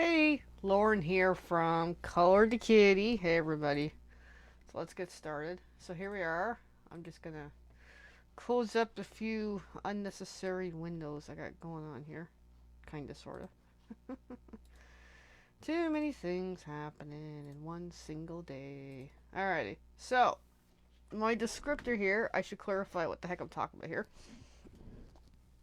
Hey, Lauren here from Color to Kitty. Hey, everybody. So let's get started. So here we are. I'm just gonna close up the few unnecessary windows I got going on here. Kinda, sorta. Too many things happening in one single day. Alrighty. So, my descriptor here, I should clarify what the heck I'm talking about here.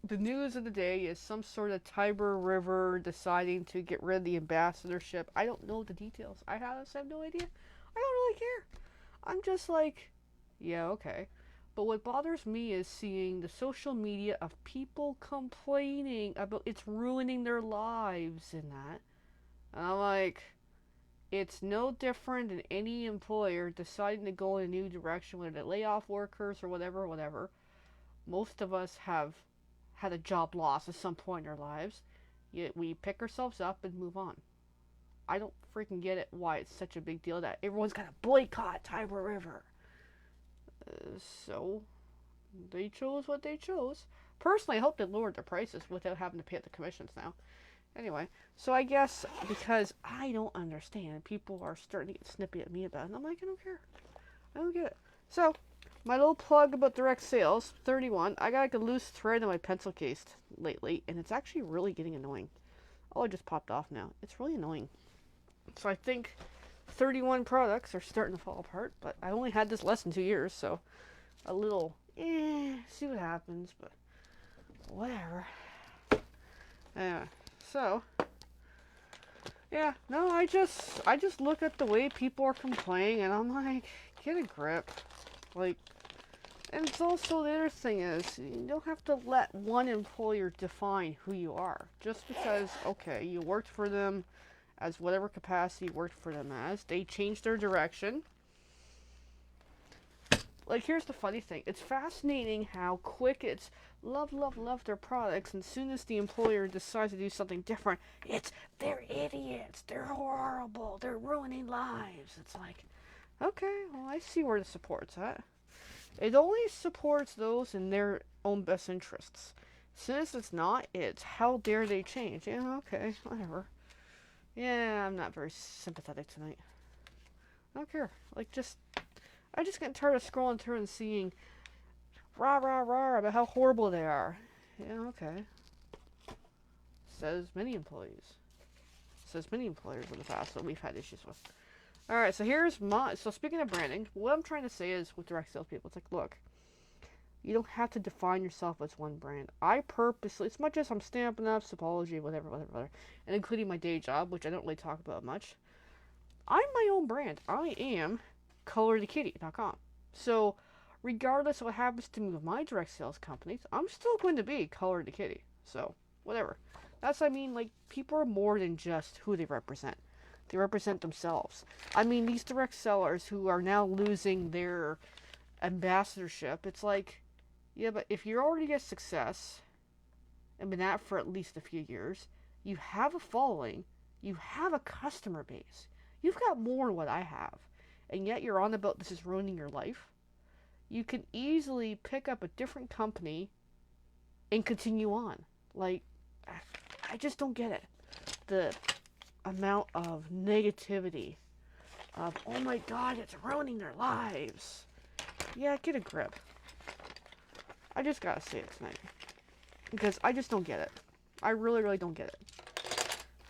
The news of the day is some sort of Tiber River deciding to get rid of the ambassadorship. I don't know the details. I have no idea. I don't really care. I'm just like, yeah, okay. But what bothers me is seeing the social media of people complaining about it's ruining their lives and that. And I'm like, it's no different than any employer deciding to go in a new direction, whether they lay off workers or whatever, whatever. Most of us have had a job loss at some point in our lives. Yet we pick ourselves up and move on. I don't freaking get it why it's such a big deal that everyone's got to boycott Tiber River. So they chose what they chose. Personally, I hope they lowered their prices without having to pay the commissions now. Anyway, so I guess because I don't understand, people are starting to get snippy at me about it. And I'm like, I don't care. I don't get it. So, my little plug about direct sales, 31. I got like a loose thread in my pencil case lately, and it's actually really getting annoying. Oh, it just popped off now. It's really annoying. So I think 31 products are starting to fall apart, but I only had this less than 2 years, so a little, see what happens, but whatever. So, yeah, no, I just look at the way people are complaining, and I'm like, get a grip. Like, and it's also the other thing is, you don't have to let one employer define who you are. Just because, okay, you worked for them as whatever capacity you worked for them as, they changed their direction. Like, here's the funny thing. It's fascinating how quick it's love, love, love their products, and as soon as the employer decides to do something different, it's, they're idiots, they're horrible, they're ruining lives. It's like, okay, well, I see where the support's at. It only supports those in their own best interests. Since it's not, it's how dare they change. Yeah, okay, whatever. Yeah, I'm not very sympathetic tonight. I don't care. Like, I just get tired of scrolling through and seeing rah rah rah about how horrible they are. Yeah, okay. Says many employees. Says many employers in the past that we've had issues with. Alright, so here's so speaking of branding, what I'm trying to say is with direct sales people, it's like, look, you don't have to define yourself as one brand. I purposely, it's much as I'm stamping up, Supology, whatever, and including my day job, which I don't really talk about much, I'm my own brand. I am colortokitty.com. So, regardless of what happens to me with my direct sales companies, I'm still going to be Color to Kitty. So, whatever. That's, I mean, like, people are more than just who they represent. They represent themselves. I mean, these direct sellers who are now losing their ambassadorship, it's like, yeah, but if you're already a success and been at for at least a few years, you have a following, you have a customer base, you've got more than what I have, and yet you're on about this is ruining your life, you can easily pick up a different company and continue on. Like, I just don't get it. The amount of negativity of, oh my god, it's ruining their lives. Yeah, get a grip. I just gotta say it tonight. Because I just don't get it. I really, really don't get it.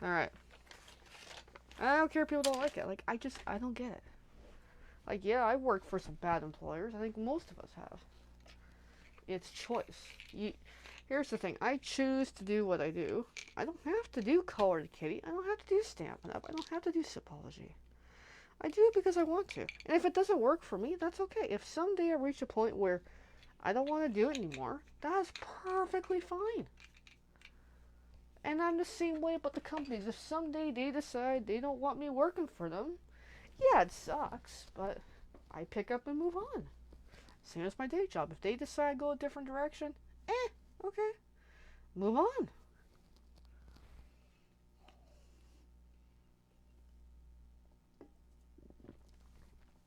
Alright. I don't care if people don't like it. Like, I don't get it. Like, yeah, I worked for some bad employers. I think most of us have. It's choice. Here's the thing. I choose to do what I do. I don't have to do Color to Kitty. I don't have to do Stampin' Up. I don't have to do Supology. I do it because I want to. And if it doesn't work for me, that's okay. If someday I reach a point where I don't want to do it anymore, that's perfectly fine. And I'm the same way about the companies. If someday they decide they don't want me working for them, yeah, it sucks, but I pick up and move on. Same as my day job. If they decide to go a different direction, okay, move on.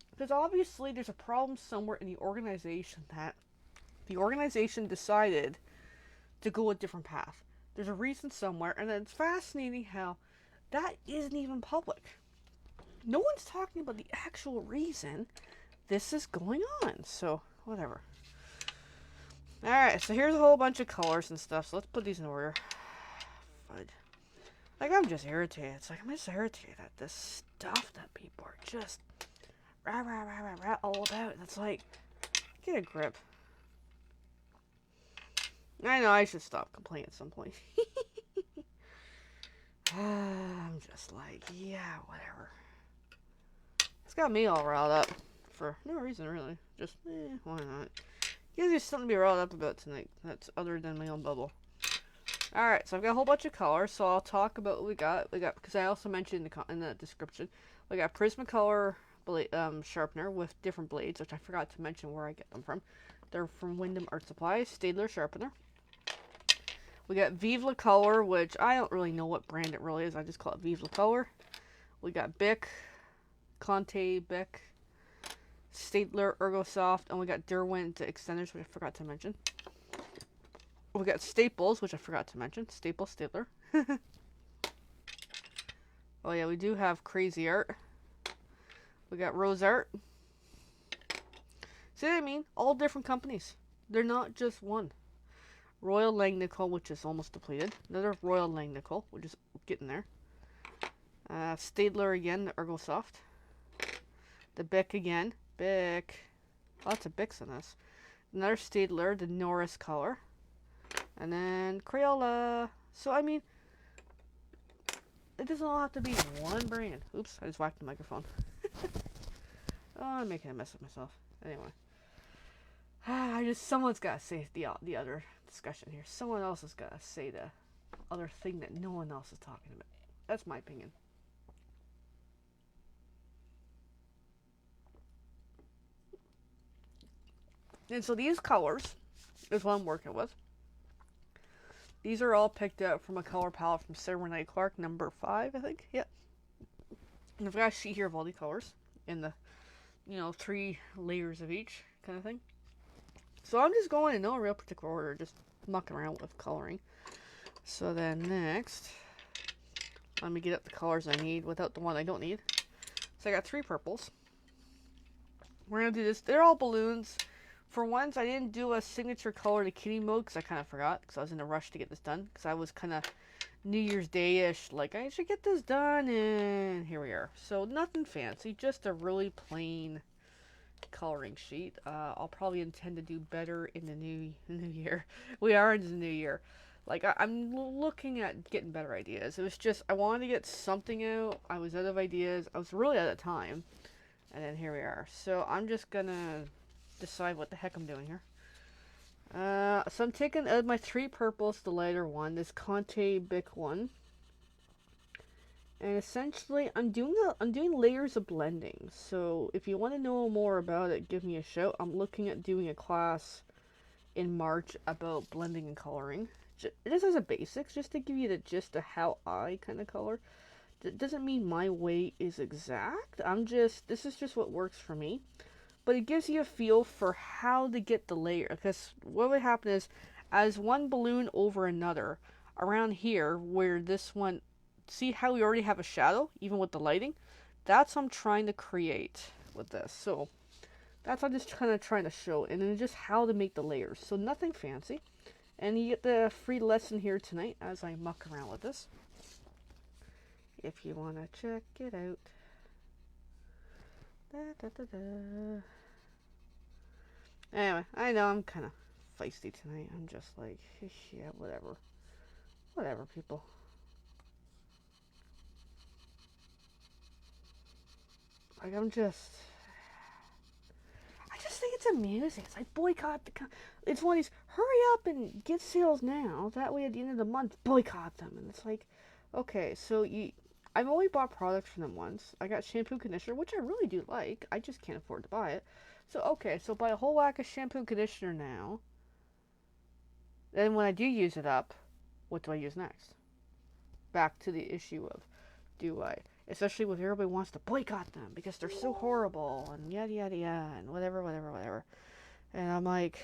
Because obviously there's a problem somewhere in the organization that the organization decided to go a different path. There's a reason somewhere, and it's fascinating how That isn't even public. No one's talking about the actual reason this is going on. So, whatever. Alright, so here's a whole bunch of colors and stuff. So let's put these in order. Fud. Like, I'm just irritated. It's like, I'm just irritated at this stuff that people are just rah, rah, rah, rah, rah, all about. And it's like, get a grip. I know I should stop complaining at some point. I'm just like, yeah, whatever. It's got me all riled up for no reason, really. Just, why not? Gives you something to be riled up about tonight. That's other than my own bubble. Alright, so I've got a whole bunch of colors, so I'll talk about what we got. Because I also mentioned in the description, we got Prismacolor sharpener with different blades, which I forgot to mention where I get them from. They're from Wyndham Art Supplies, Staedtler sharpener. We got Vive Color, which I don't really know what brand it really is. I just call it Vive Color. We got Bic, Conte, Bic, Staedtler, Ergosoft, and we got Derwent extenders, which I forgot to mention. We got Staples, which I forgot to mention. Staedtler. Oh yeah, we do have Crazart. We got RoseArt. See what I mean? All different companies. They're not just one. Royal Langnickel, which is almost depleted. Another Royal Langnickel, which is getting there. Staedtler again, the Ergosoft. The Bic again. Bic. Lots of Bics in this. Another Staedtler, the Norris color. And then Crayola. So, I mean, it doesn't all have to be one brand. Oops, I just whacked the microphone. Oh, I'm making a mess of myself. Anyway. Someone's got to say the other discussion here. Someone else has got to say the other thing that no one else is talking about. That's my opinion. And so these colors is what I'm working with. These are all picked out from a color palette from Sarah Knight Clark, number 5, I think. Yep. And I've got a sheet here of all the colors in the, 3 layers of each kind of thing. So I'm just going in no real particular order, just mucking around with coloring. So then next, let me get up the colors I need without the one I don't need. So I got 3 purples. We're going to do this. They're all balloons. For once, I didn't do a signature color to kitty mode because I kind of forgot because I was in a rush to get this done because I was kind of New Year's Day-ish, like I should get this done, and here we are. So nothing fancy, just a really plain coloring sheet. I'll probably intend to do better in the new year. We are in the new year. Like I'm looking at getting better ideas. It was just I wanted to get something out. I was out of ideas. I was really out of time, and then here we are. So I'm just gonna decide what the heck I'm doing here. So I'm taking out my 3 purples, the lighter one, this Conte Bic one, and essentially I'm doing layers of blending. So if you want to know more about it, give me a shout. I'm looking at doing a class in March about blending and coloring. Just as a basics, just to give you the gist of how I kind of color. It doesn't mean my way is exact. This is just what works for me. But it gives you a feel for how to get the layer. Because what would happen is, as one balloon over another, around here, where this one, see how we already have a shadow, even with the lighting? That's what I'm trying to create with this. So, that's what I'm just kind of trying to show. And then just how to make the layers. So, nothing fancy. And you get the free lesson here tonight as I muck around with this. If you want to check it out. Anyway, I know I'm kind of feisty tonight. I'm just like, yeah, whatever. Whatever, people. Like, I just think it's amusing. It's like, boycott it's one of these, hurry up and get sales now. That way at the end of the month, boycott them. And it's like, okay, so I've only bought products from them once. I got shampoo conditioner, which I really do like. I just can't afford to buy it. So, okay, so buy a whole whack of shampoo and conditioner now. Then when I do use it up, what do I use next? Back to the issue of, do I? Especially when everybody wants to boycott them because they're so horrible and yada yada yada and whatever. And I'm like,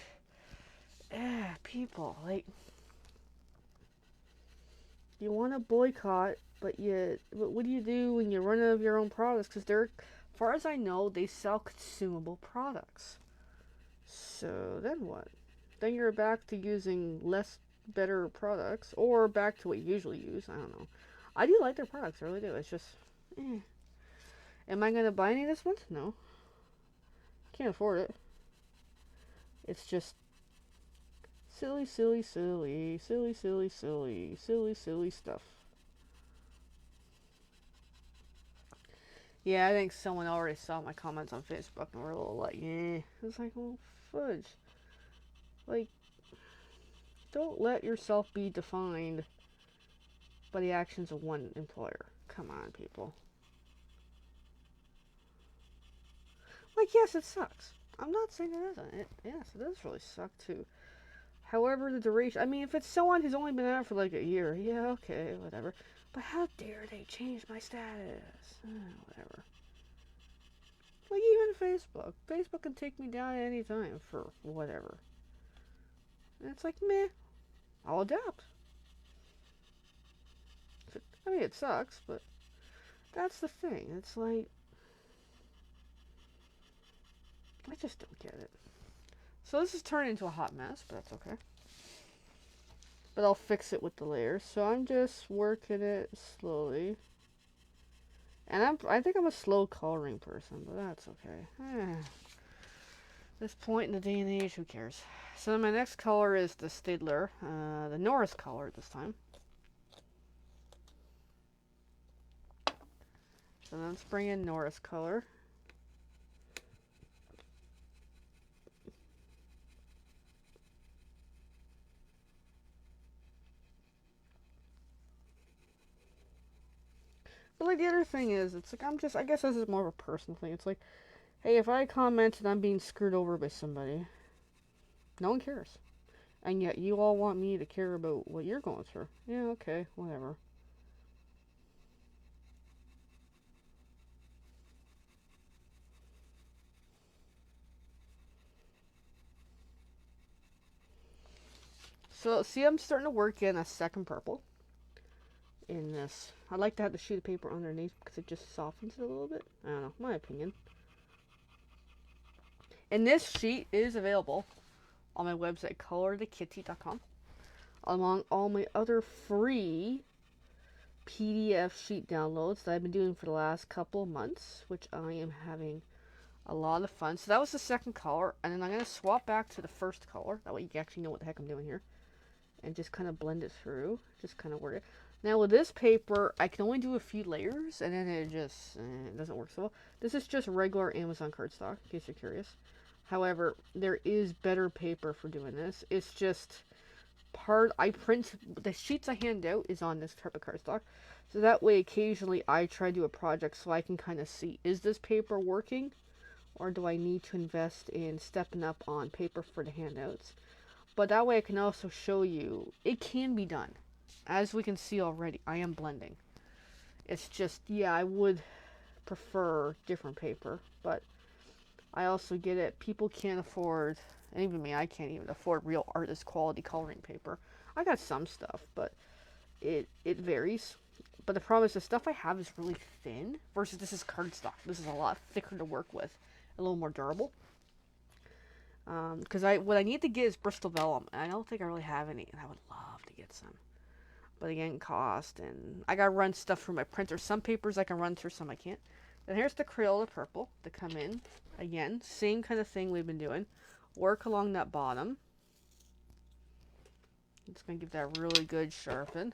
people, like, You want to boycott, but what do you do when you run out of your own products? Because they're, as far as I know, they sell consumable products. So then what? Then you're back to using less better products, or back to what you usually use. I don't know. I do like their products, I really do. It's just, eh. Am I gonna buy any of this one? No. Can't afford it. It's just silly, silly, silly, silly, silly, silly, silly, silly stuff. Yeah, I think someone already saw my comments on Facebook and were a little like, eh. It's like, well, fudge. Like, don't let yourself be defined by the actions of one employer. Come on, people. Like, yes, it sucks. I'm not saying it doesn't. Yes, it does really suck too. However, the duration. I mean, if it's someone who's only been out for like a year, yeah, okay, whatever. But how dare they change my status? Whatever. Like, even Facebook. Facebook can take me down at any time for whatever. And it's like, meh, I'll adapt. I mean, it sucks, but that's the thing. It's like, I just don't get it. So this is turning into a hot mess, but that's okay. But I'll fix it with the layers. So I'm just working it slowly. And I think I'm a slow coloring person, but that's okay. This point in the day and age, who cares? So my next color is the Staedtler, the Norris color this time. So let's bring in Norris color. But like the other thing is, it's like I guess this is more of a personal thing. It's like, hey, if I comment and I'm being screwed over by somebody, no one cares. And yet you all want me to care about what you're going through. Yeah, okay, whatever. So see, I'm starting to work in a second purple in this. I like to have the sheet of paper underneath because it just softens it a little bit. I don't know, my opinion. And this sheet is available on my website, colorthekitty.com, along all my other free PDF sheet downloads that I've been doing for the last couple of months, which I am having a lot of fun. So that was the second color, and then I'm going to swap back to the first color. That way you actually know what the heck I'm doing here. And just kind of blend it through. Just kind of work it. Now with this paper, I can only do a few layers, and then it just it doesn't work so well. This is just regular Amazon cardstock, in case you're curious. However, there is better paper for doing this. It's just I print, the sheets I hand out is on this type of cardstock. So that way, occasionally, I try to do a project so I can kind of see, is this paper working? Or do I need to invest in stepping up on paper for the handouts? But that way I can also show you, it can be done. As we can see already, I am blending. It's just, yeah, I would prefer different paper, but I also get it. People can't afford, and even me, I can't even afford real artist quality coloring paper. I got some stuff, but it varies. But the problem is the stuff I have is really thin versus this is cardstock. This is a lot thicker to work with, a little more durable. Because what I need to get is Bristol vellum, and I don't think I really have any, and I would love to get some. But again, cost, and I gotta run stuff through my printer. Some papers I can run through, some I can't. Then here's the Crayola purple to come in. Again, same kind of thing we've been doing. Work along that bottom. I'm just gonna give that a really good sharpen.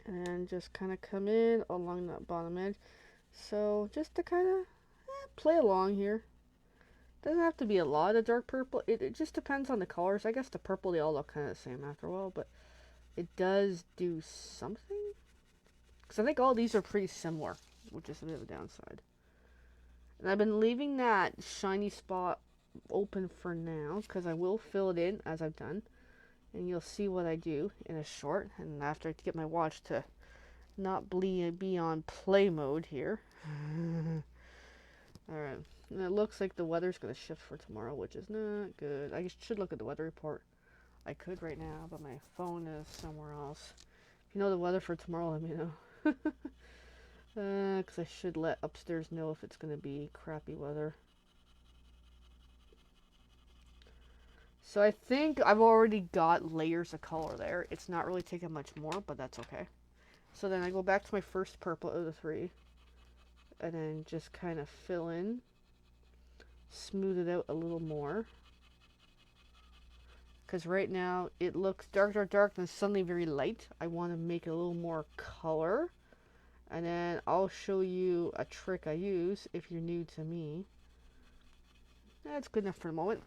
And just kind of come in along that bottom edge. So just to kind of play along here. Doesn't have to be a lot of dark purple. It just depends on the colors. I guess the purple, they all look kind of the same after a while, but it does do something. Because I think all these are pretty similar, which is a bit of a downside. And I've been leaving that shiny spot open for now, because I will fill it in as I've done. And you'll see what I do in a short. And after I get my watch to not be on play mode here. Alright. Alright. And it looks like the weather's going to shift for tomorrow, which is not good. I should look at the weather report. I could right now, but my phone is somewhere else. If you know the weather for tomorrow, let me know. Because I should let upstairs know if it's going to be crappy weather. So I think I've already got layers of color there. It's not really taking much more, but that's okay. So then I go back to my first purple of the 3. And then just kind of fill in. Smooth it out a little more. Because right now it looks dark, dark, dark, then suddenly very light. I want to make it a little more color. And then I'll show you a trick I use if you're new to me. That's good enough for the moment.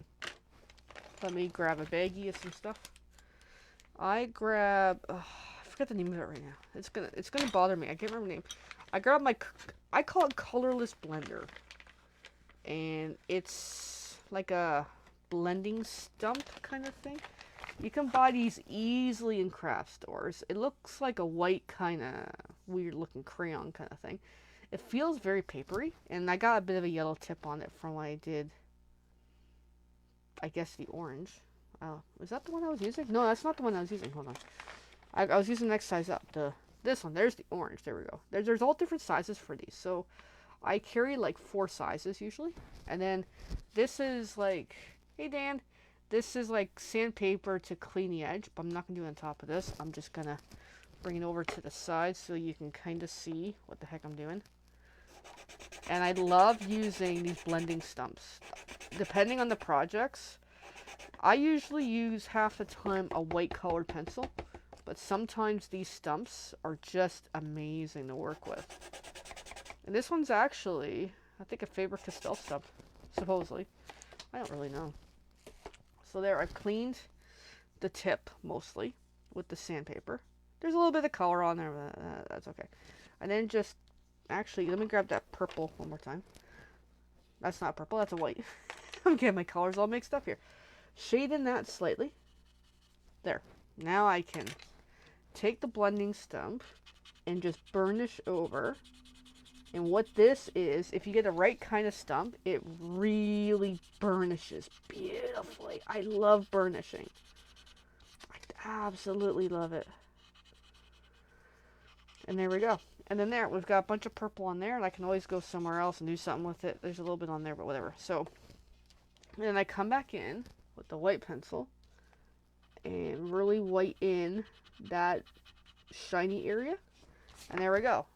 Let me grab a baggie of some stuff. I grab, I forget the name of it right now. It's gonna bother me. I can't remember the name. I grab I call it colorless blender, and it's like a blending stump kind of thing. You can buy these easily in craft stores. It looks like a white kind of weird looking crayon kind of thing. It feels very papery, and I got a bit of a yellow tip on it from when I did, I guess, the orange. Was that the one I was using? No, that's not the one I was using. Hold on. I was using the next size up. This one. There's the orange. There we go. There's all different sizes for these. So I carry like 4 sizes usually. And then this is like, hey Dan, this is like sandpaper to clean the edge. But I'm not going to do it on top of this. I'm just going to bring it over to the side so you can kind of see what the heck I'm doing. And I love using these blending stumps. Depending on the projects, I usually use half the time a white colored pencil, but sometimes these stumps are just amazing to work with. And this one's actually, I think, a Faber-Castell stump, supposedly. I don't really know. So there, I've cleaned the tip mostly with the sandpaper. There's a little bit of color on there, but that's okay. And then just, actually, let me grab that purple one more time. That's not purple, that's a white. I'm getting my colors all mixed up here. Shade in that slightly. There. Now I can take the blending stump and just burnish over. And what this is, if you get the right kind of stump, it really burnishes beautifully. I love burnishing. I absolutely love it. And there we go. And then there, we've got a bunch of purple on there, and I can always go somewhere else and do something with it. There's a little bit on there, but whatever. So, and then I come back in with the white pencil and really white in that shiny area. And there we go.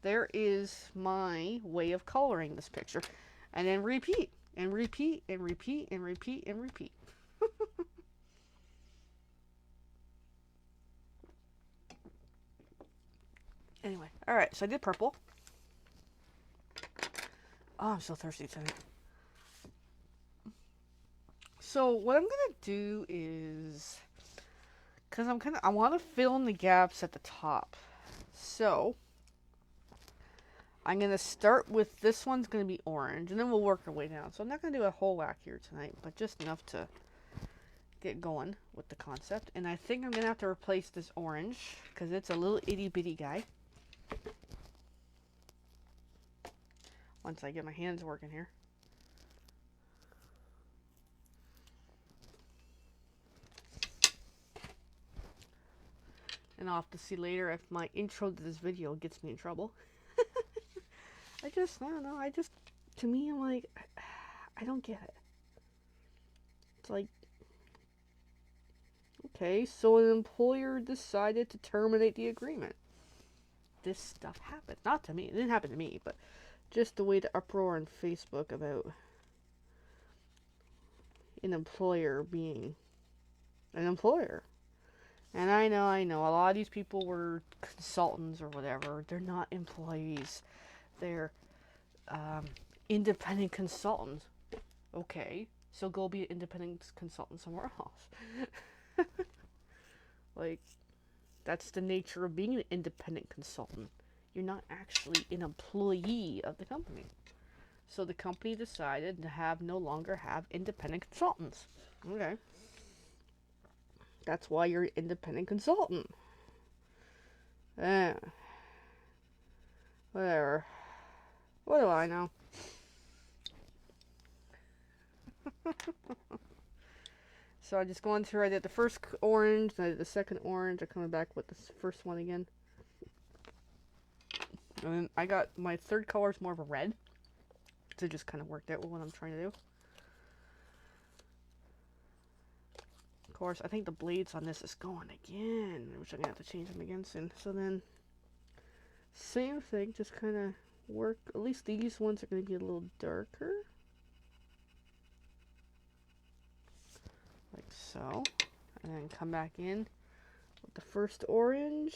There is my way of coloring this picture. And then repeat, and repeat, and repeat, and repeat, and repeat. Anyway, alright, so I did purple. Oh, I'm so thirsty tonight. So what I'm gonna do is, because I want to fill in the gaps at the top. So I'm gonna start with, this one's gonna be orange, and then we'll work our way down. So I'm not gonna do a whole whack here tonight, but just enough to get going with the concept. And I think I'm gonna have to replace this orange because it's a little itty bitty guy. Once I get my hands working here. And I'll have to see later if my intro to this video gets me in trouble. I don't know, to me, I'm like, I don't get it. It's like, okay, so an employer decided to terminate the agreement. This stuff happened. Not to me, it didn't happen to me, but just the way the uproar on Facebook about an employer being an employer. And I know, a lot of these people were consultants or whatever. They're not employees. They're independent consultants. Okay, so go be an independent consultant somewhere else. Like, that's the nature of being an independent consultant. You're not actually an employee of the company. So the company decided to no longer have independent consultants. Okay. That's why you're an independent consultant. Whatever. What do I know? So I just go on through, I did the first orange, and I did the second orange. I'm coming back with the first one again. And then I got my third color is more of a red. So it just kind of worked out with what I'm trying to do. Of course, I think the blades on this is going again, which I'm going to have to change them again soon. So then, same thing, just kind of work. At least these ones are going to be a little darker. Like so. And then come back in with the first orange.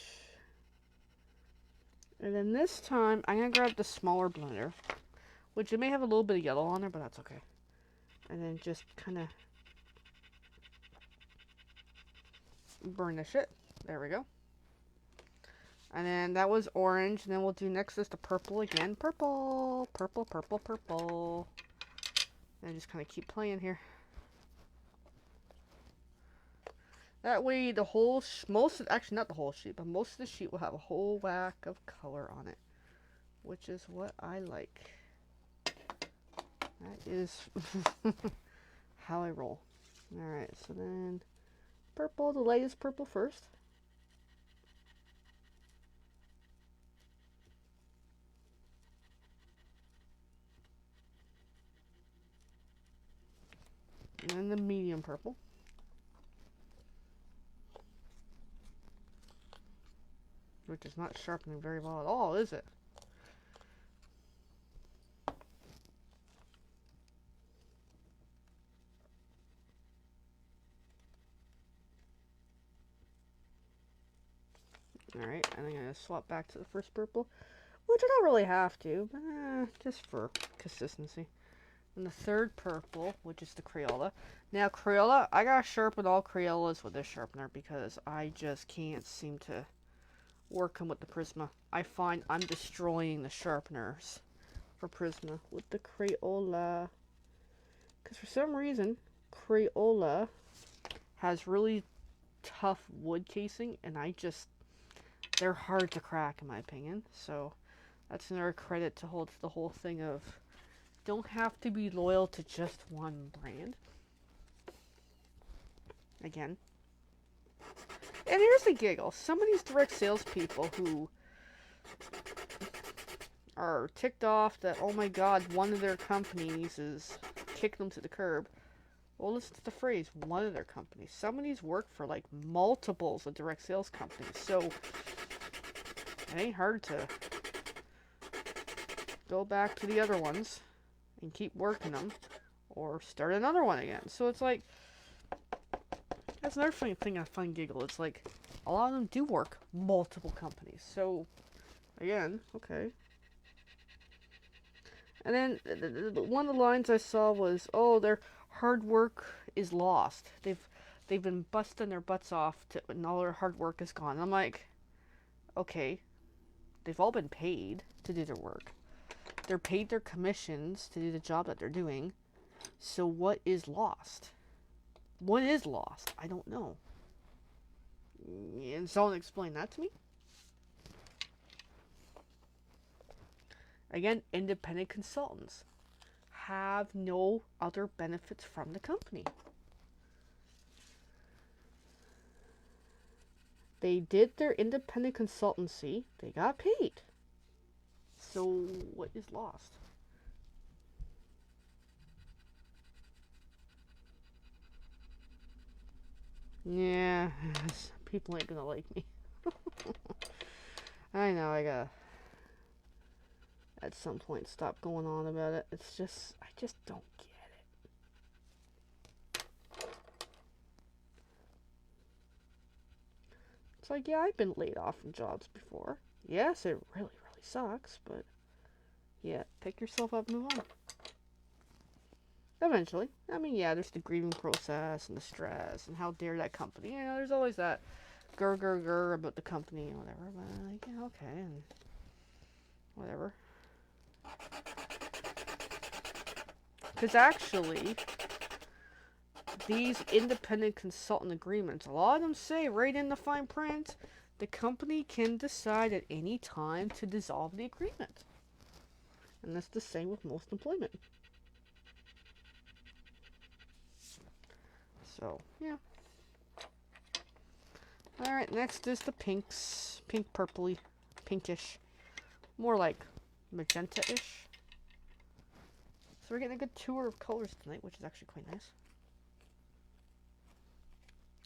And then this time, I'm going to grab the smaller blender, which it may have a little bit of yellow on there, but that's okay. And then just kind of burnish it. There we go. And then that was orange. And then we'll do next is the purple again. Purple, purple, purple, purple. And just kind of keep playing here. That way the whole, actually not the whole sheet, but most of the sheet will have a whole whack of color on it. Which is what I like. That is how I roll. Alright, so then purple, the lightest purple first. And then the medium purple. Which is not sharpening very well at all, is it? Alright, and I'm going to swap back to the first purple, which I don't really have to, but just for consistency. And the third purple, which is the Crayola. Now, Crayola, I got to sharpen all Crayolas with this sharpener because I just can't seem to work them with the Prisma. I find I'm destroying the sharpeners for Prisma with the Crayola. Because for some reason, Crayola has really tough wood casing, and they're hard to crack in my opinion. So that's another credit to hold the whole thing of don't have to be loyal to just one brand. Again. And here's the giggle. Some of these direct salespeople who are ticked off that, oh my god, one of their companies is kicking them to the curb. Well, listen to the phrase, one of their companies. Some of these work for like multiples of direct sales companies. So it ain't hard to go back to the other ones and keep working them or start another one again. So it's like, that's another funny thing I find giggle. It's like a lot of them do work multiple companies. So again, okay. And then one of the lines I saw was, oh, their hard work is lost. They've been busting their butts off and all their hard work is gone. I'm like, okay, they've all been paid to do their work. They're paid their commissions to do the job that they're doing. So what is lost? What is lost? I don't know. Can someone explain that to me? Again, independent consultants have no other benefits from the company. They did their independent consultancy. They got paid. So what is lost? Yeah, people ain't gonna like me. I know, I gotta at some point stop going on about it. It's just, I just don't get it. It's like, yeah, I've been laid off from jobs before. Yes, it really, really sucks, but yeah, pick yourself up and move on. Eventually. I mean, yeah, there's the grieving process and the stress and how dare that company. You know, there's always that grr about the company and whatever. But like, yeah, okay, and whatever. Because actually, these independent consultant agreements, a lot of them say right in the fine print, the company can decide at any time to dissolve the agreement. And that's the same with most employment. So, yeah. Alright, next is the pinks. Pink purpley. Pinkish. More like magenta-ish. So we're getting a good tour of colors tonight, which is actually quite nice.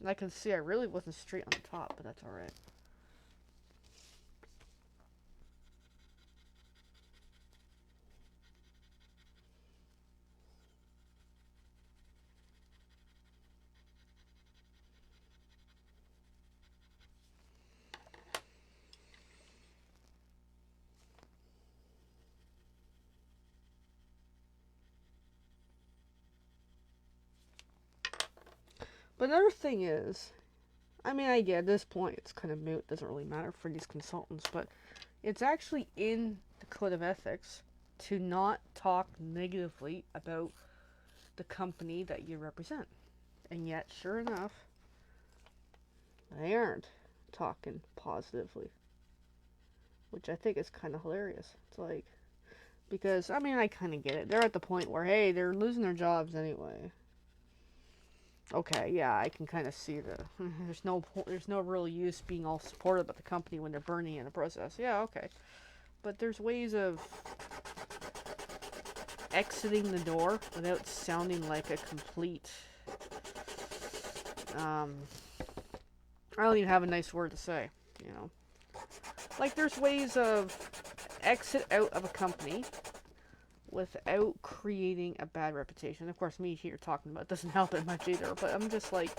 And I can see I really wasn't straight on the top, but that's alright. But another thing is, I mean, I get at this point it's kind of moot, doesn't really matter for these consultants, but it's actually in the code of ethics to not talk negatively about the company that you represent. And yet, sure enough, they aren't talking positively, which I think is kind of hilarious. It's like, because, I mean, I kind of get it. They're at the point where, hey, they're losing their jobs anyway. Okay, yeah, I can kind of see there's no real use being all supportive about the company when they're burning in the process. Yeah, okay. But there's ways of exiting the door without sounding like a complete, I don't even have a nice word to say, you know. Like, there's ways of exit out of a company without creating a bad reputation. Of course, me here talking about it doesn't help it much either, but I'm just like,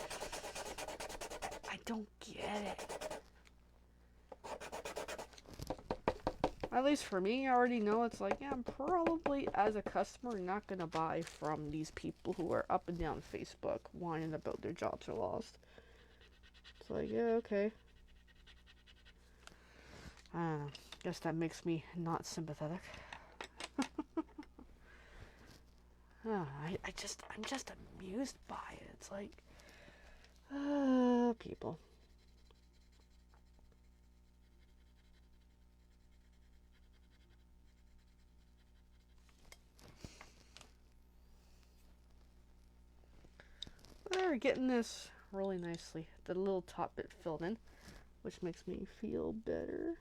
I don't get it. At least for me, I already know it's like, yeah, I'm probably, as a customer, not going to buy from these people who are up and down Facebook whining about their jobs are lost. It's like, yeah, okay. I don't know. Guess that makes me not sympathetic. I'm just amused by it. It's like, people. We're getting this really nicely. The little top bit filled in, which makes me feel better.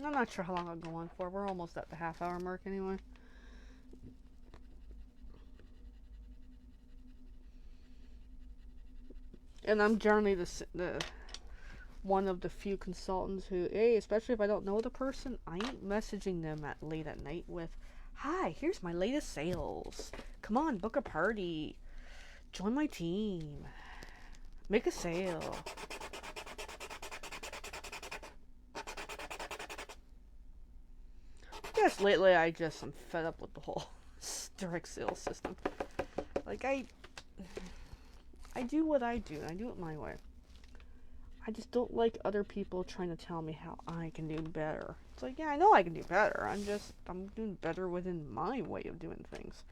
I'm not sure how long I'll go on for. We're almost at the half-hour mark anyway. And I'm generally the one of the few consultants who, hey, especially if I don't know the person, I ain't messaging them at late at night with, hi, here's my latest sales. Come on, book a party. Join my team. Make a sale. Yes, lately I just am fed up with the whole direct sales system. Like, I do what I do, and I do it my way. I just don't like other people trying to tell me how I can do better. It's like, yeah, I know I can do better. I'm doing better within my way of doing things.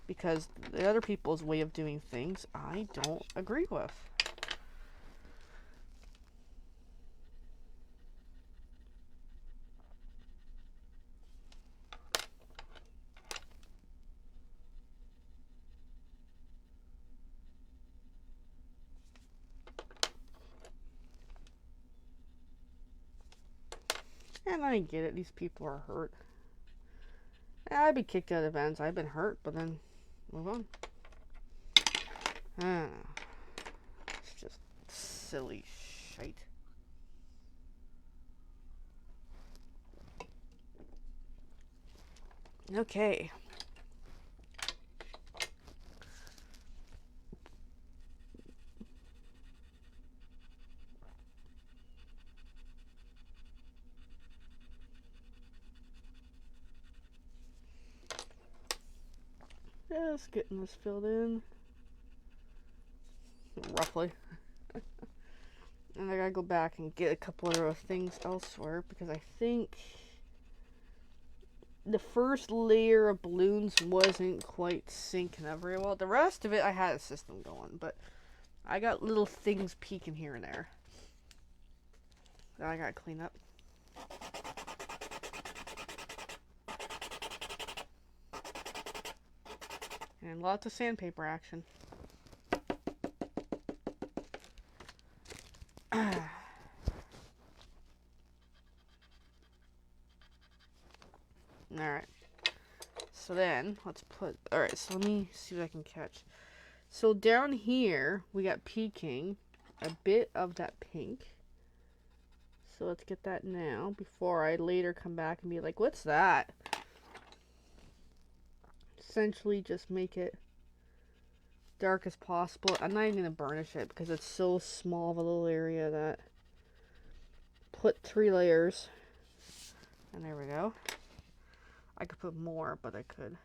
Because the other people's way of doing things, I don't agree with. And I get it, these people are hurt. I've been kicked out of events, I've been hurt, but then move on. I don't know. It's just silly shite. Okay. Just getting this filled in. Roughly. And I gotta go back and get a couple other things elsewhere because I think the first layer of balloons wasn't quite syncing up very well. The rest of it, I had a system going, but I got little things peeking here and there. that I gotta clean up. And lots of sandpaper action. Alright. So then, let's put... Alright, so let me see what I can catch. So down here, we got peaking a bit of that pink. So let's get that now, before I later come back and be like, what's that? Essentially, just make it dark as possible. I'm not even going to burnish it, because it's so small of a little area that... Put 3 layers. And there we go. I could put more, but I could.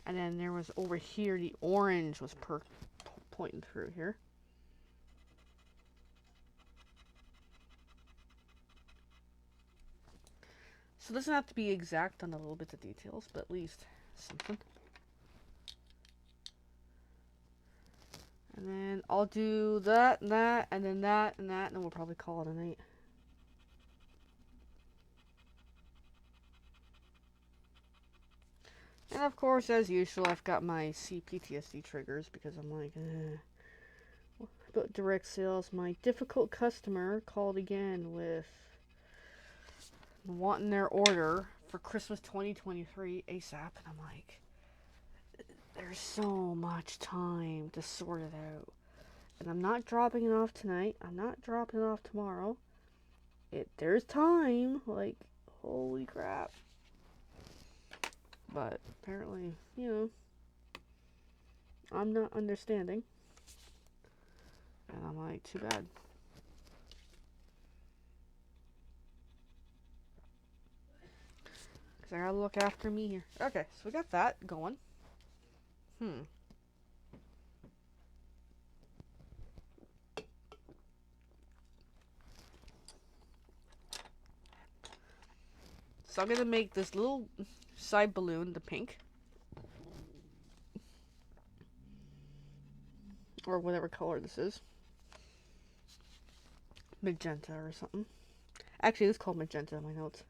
And then there was over here, the orange was pointing through here. So it doesn't have to be exact on the little bits of details, but at least something. And then I'll do that, and that, and then that, and that, and then we'll probably call it a night. And of course, as usual, I've got my CPTSD triggers because I'm like, about direct sales. My difficult customer called again with wanting their order for Christmas 2023 ASAP, and I'm like, there's so much time to sort it out. And I'm not dropping it off tonight. I'm not dropping it off tomorrow. There's time. Like, holy crap. But apparently, you know, I'm not understanding. And I'm like, too bad. Because I gotta look after me here. Okay, so we got that going. So I'm gonna make this little side balloon the pink. Or whatever color this is. Magenta or something. Actually, it's called magenta in my notes.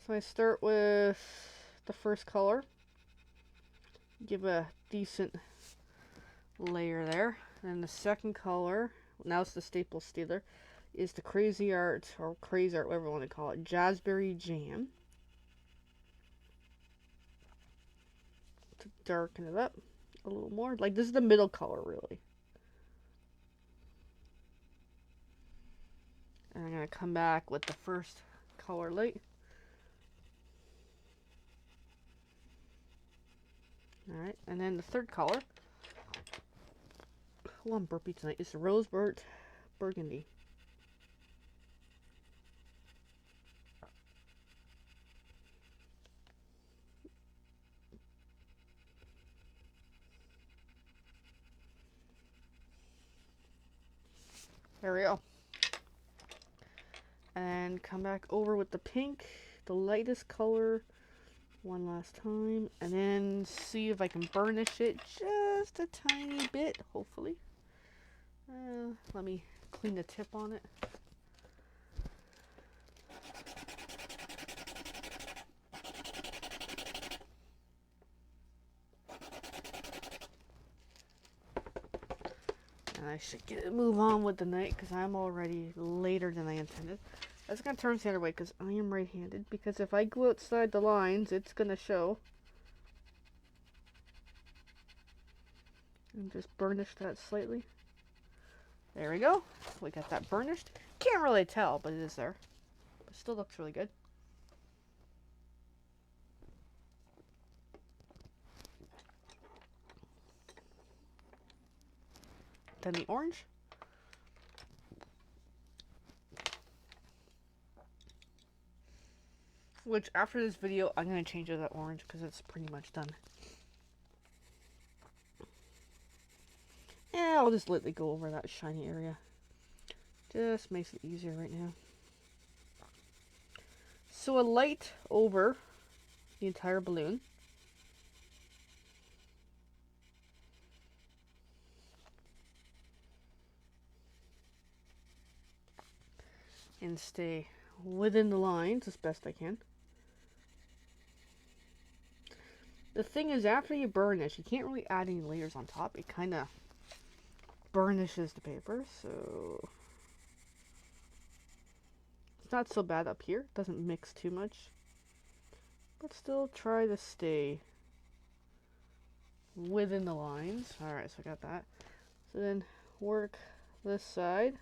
So I start with the first color. Give a decent layer there. And then the second color, now it's the Staedtler, is the Crazart, or Crazart, whatever you want to call it, Jazzberry Jam. To darken it up a little more. Like, this is the middle color, really. And I'm going to come back with the first color light. Alright, and then the third color. Oh, I'm burpy tonight. It's the RoseArt Burgundy. There we go. And come back over with the pink, the lightest color, one last time. And then see if I can burnish it just a tiny bit, hopefully. Let me clean the tip on it. And I should move on with the night because I'm already later than I intended. That's going to turn the other way because I am right-handed. Because if I go outside the lines, it's going to show. And just burnish that slightly. There we go. We got that burnished. Can't really tell, but it is there. It still looks really good. Then the orange. Which, after this video, I'm going to change it to that orange because it's pretty much done. Yeah, I'll just lightly go over that shiny area. Just makes it easier right now. So a light over the entire balloon. And stay within the lines as best I can. The thing is, after you burnish, you can't really add any layers on top. It kind of burnishes the paper, so it's not so bad up here. It doesn't mix too much. But still try to stay within the lines. Alright, so I got that. So then work this side.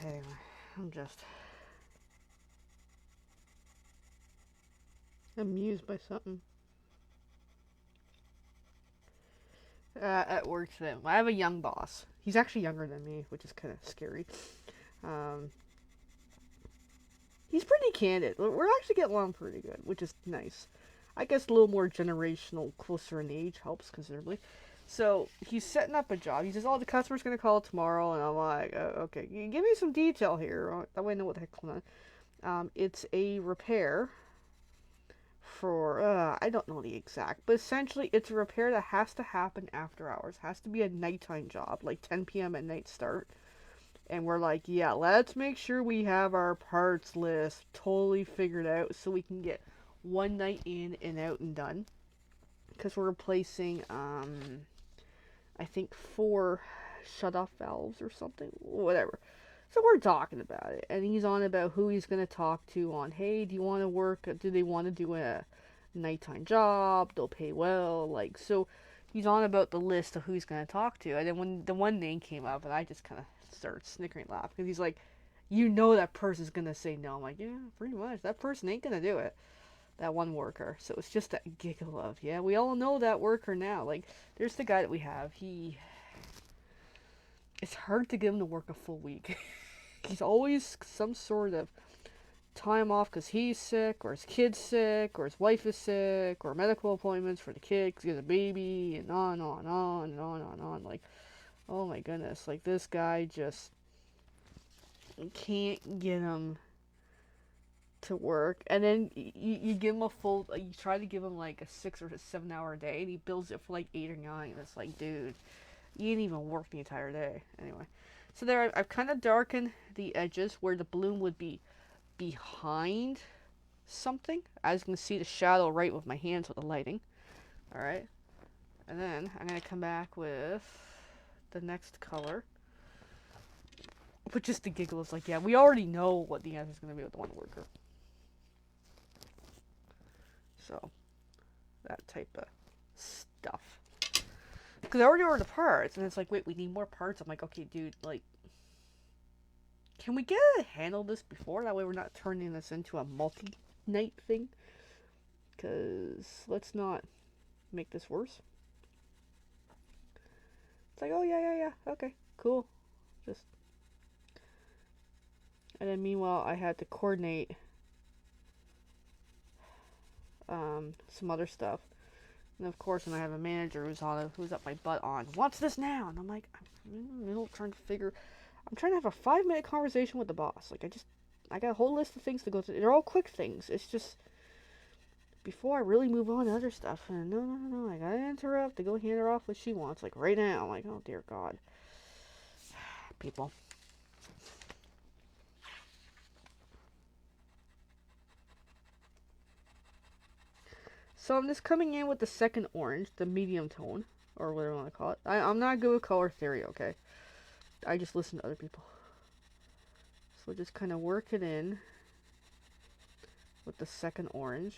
Anyway, I'm just amused by something. At work today, I have a young boss. He's actually younger than me, which is kind of scary. He's pretty candid. We're actually getting along pretty good, which is nice. I guess a little more generational, closer in age helps considerably. So he's setting up a job. He says, "Oh, the customer's gonna call tomorrow," and I'm like, "Okay, give me some detail here. That way I know what the heck's going on." It's a repair for I don't know the exact, but essentially it's a repair that has to happen after hours. Has to be a nighttime job, like 10 p.m. at night start. And we're like, yeah, let's make sure we have our parts list totally figured out so we can get one night in and out and done. Because we're replacing, I think 4 shut-off valves or something, whatever. So we're talking about it, and he's on about who he's going to talk to on, hey, do you want to work, do they want to do a nighttime job, they'll pay well, like, so he's on about the list of who he's going to talk to, and then when the one name came up, and I just kind of started snickering laugh, because he's like, you know that person's going to say no. I'm like, yeah, pretty much, that person ain't going to do it, that one worker. So it's just that giggle of, yeah, we all know that worker now, like, there's the guy that we have, it's hard to get him to work a full week. He's always some sort of time off because he's sick, or his kid's sick, or his wife is sick, or medical appointments for the kid because he has a baby, and on and on and on and on and on. Like, oh my goodness, like this guy just can't get him to work. And then you give him a full, you try to give him like a 6 or a 7 hour day, and he bills it for like 8 or 9. It's like, dude, you didn't even work the entire day. Anyway, so there I've kind of darkened the edges where the balloon would be behind something. As you can see the shadow right with my hands with the lighting. Alright. And then I'm going to come back with the next color. But just the giggle is like, yeah, we already know what the answer is going to be with the one worker. So, that type of stuff. Because I already ordered the parts, and it's like, wait, we need more parts. I'm like, okay, dude, like, can we get a handle this before? That way we're not turning this into a multi-night thing. Because let's not make this worse. It's like, oh, yeah, okay, cool. Just. And then meanwhile, I had to coordinate some other stuff. And of course, when I have a manager who's up my butt on, wants this now? And I'm like, I'm trying to have a 5-minute conversation with the boss. Like, I got a whole list of things to go through. They're all quick things. It's just, before I really move on to other stuff, and no, I gotta interrupt to go hand her off what she wants, like right now. I'm like, oh dear God. People. So I'm just coming in with the second orange, the medium tone, or whatever you want to call it. I'm not good with color theory, okay? I just listen to other people. So just kind of work it in with the second orange.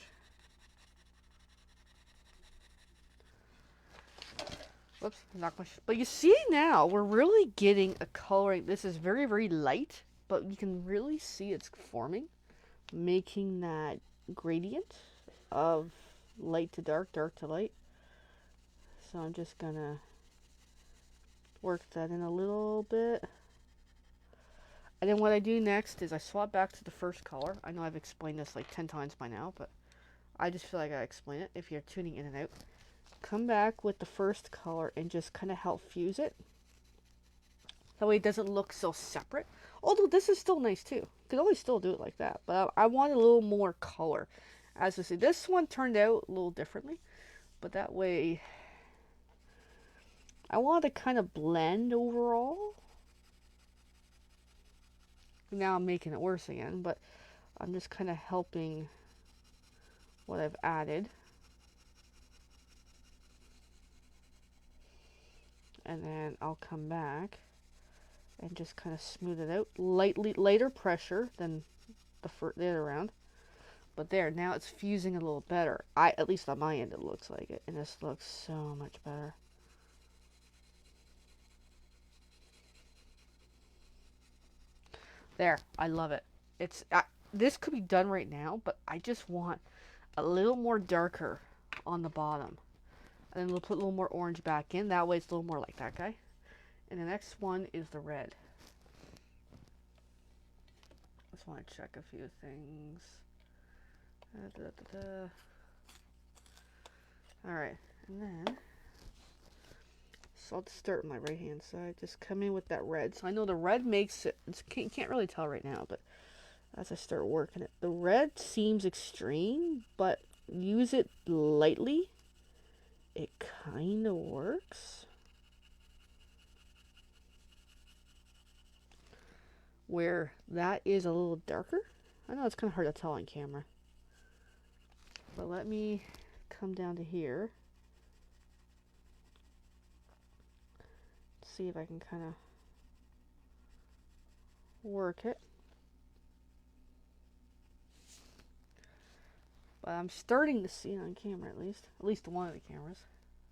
Whoops, not much. But you see now, we're really getting a coloring. This is very, very light, but you can really see it's forming, making that gradient of light to dark, dark to light. So I'm just gonna work that in a little bit. And then what I do next is I swap back to the first color. I know I've explained this like 10 times by now, but I just feel like I explain it if you're tuning in and out. Come back with the first color and just kind of help fuse it. That way it doesn't look so separate. Although this is still nice too. You could always still do it like that. But I want a little more color. As I say, this one turned out a little differently. But that way, I want to kind of blend overall. Now I'm making it worse again. But I'm just kind of helping what I've added. And then I'll come back and just kind of smooth it out. Lighter pressure than the other round. But there, now it's fusing a little better. At least on my end it looks like it. And this looks so much better. There, I love it. This could be done right now, but I just want a little more darker on the bottom. And then we'll put a little more orange back in. That way it's a little more like that guy. And the next one is the red. Just want to check a few things. Alright, and then, so I'll just start with my right hand side. Just come in with that red. So I know the red makes it, can't really tell right now, but as I start working it, the red seems extreme, but use it lightly. It kind of works. Where that is a little darker. I know it's kind of hard to tell on camera. But let me come down to here. See if I can kind of work it. But I'm starting to see it on camera at least one of the cameras.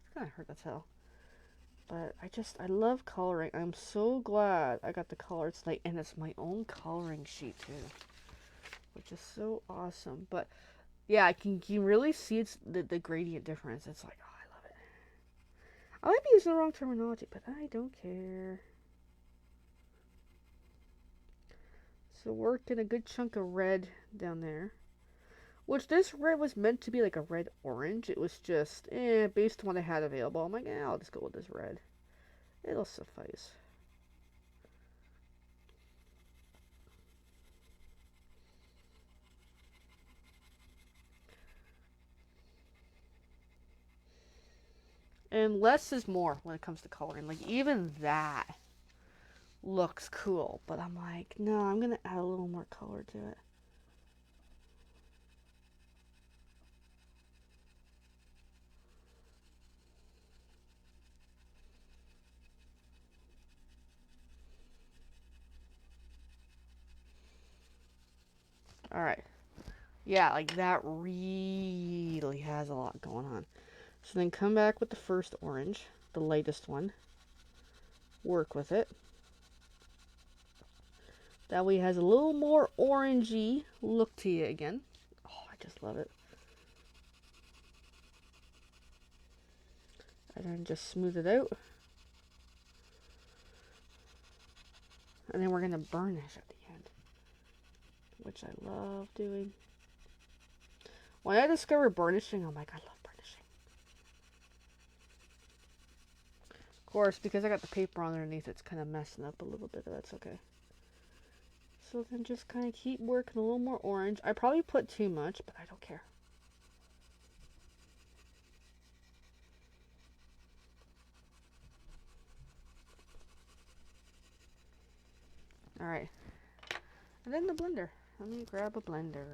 It's kind of hard to tell. But I love coloring. I'm so glad I got the color tonight, and it's my own coloring sheet too, which is so awesome. But yeah, you can really see it's the gradient difference. It's like, oh, I love it. I might be using the wrong terminology, but I don't care. So working a good chunk of red down there. Which this red was meant to be like a red-orange. It was just, based on what I had available. I'm like, I'll just go with this red. It'll suffice. And less is more when it comes to coloring. Like, even that looks cool. But I'm like, no, I'm going to add a little more color to it. Alright. Yeah, like that really has a lot going on. So then come back with the first orange, the lightest one. Work with it. That way it has a little more orangey look to you again. Oh, I just love it. And then just smooth it out. And then we're going to burnish at the end, which I love doing. When I discovered burnishing, I'm like, I love burnishing. Of course, because I got the paper underneath, it's kind of messing up a little bit, but that's okay. So then just kind of keep working a little more orange. I probably put too much, but I don't care. Alright. And then the blender. Let me grab a blender.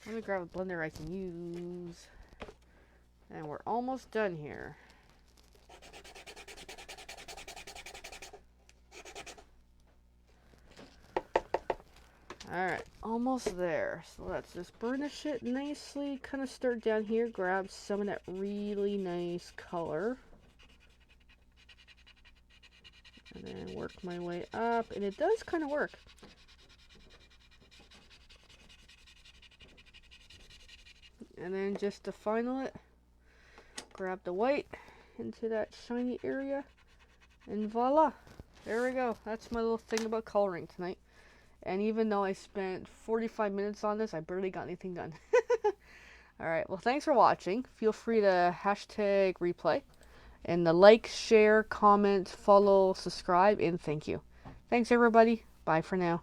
Let me grab a blender I can use. And we're almost done here. Alright, almost there. So let's just burnish it nicely. Kind of start down here. Grab some of that really nice color. And then work my way up. And it does kind of work. And then just to final it, grab the white into that shiny area. And voila. There we go. That's my little thing about coloring tonight. And even though I spent 45 minutes on this, I barely got anything done. Alright, well thanks for watching. Feel free to hashtag replay. And the like, share, comment, follow, subscribe, and thank you. Thanks everybody. Bye for now.